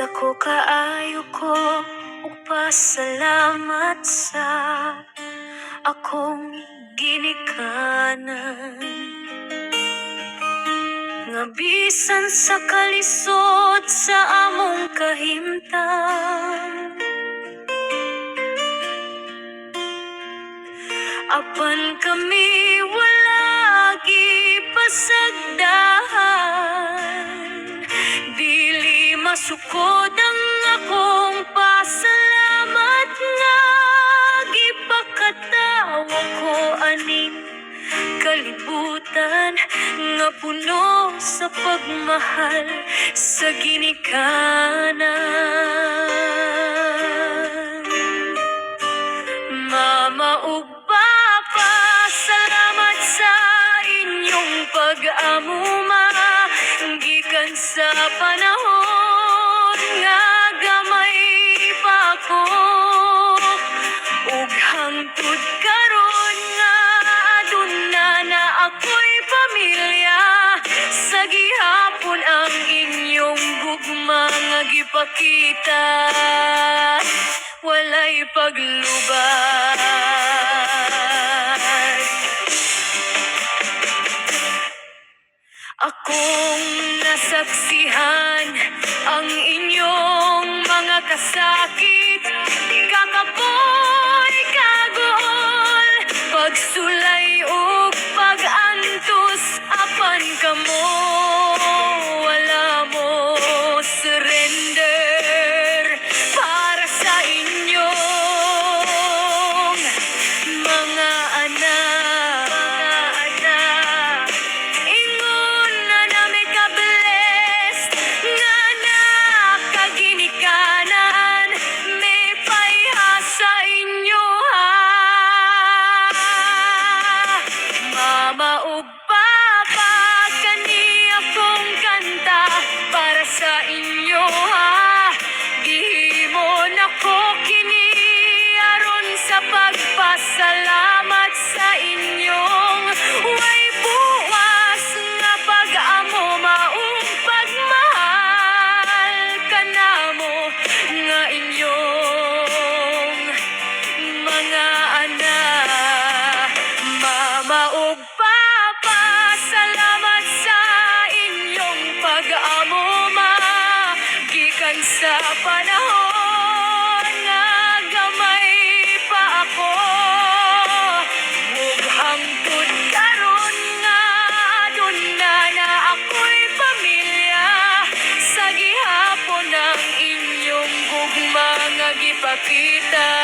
Dako kaayo ko ug pasalamat sa akong ginikanan, nga bisan sa kalisod sa among kahimtang, apan kami wala gipasagdahan, dili masukod ang akong pasalamat nga gipakatawa ko aning kalibutan nga puno sa pagmahal sa ginikanan. Mama ug Papa, salamat sa inyong pag-amuma gikan sa panahon nga gamay pa ko, ug hangtod karon nga aduna na ako'y pamilya, sa gihapon ang inyong gugma nga gipakita, walay paglubad. Akong nasaksihan ang inyong mga kasakit, kakapoy, kagool, pagsulay ug pag-antos, apan kamo wala mo surrender para sa inyong mga anak. Ingon na nami ka-blessed nga nakaginikanan, may payha sa inyo ha. Mama ug Papa, kani akong kanta para sa inyo ha. Gihimon ako kini aron sa pagpasalamat sa inyong way buwas nga pag-amo, maong pagmahal kanamo nga inyong mga anak. Mama ug Papa, salamat sa inyong pag-amo gikan sa panahon nga gamay pa ako, ug hangtod karon nga aduna na ako'y pamilya, sa gihapon ang inyong gugma nga gipakita,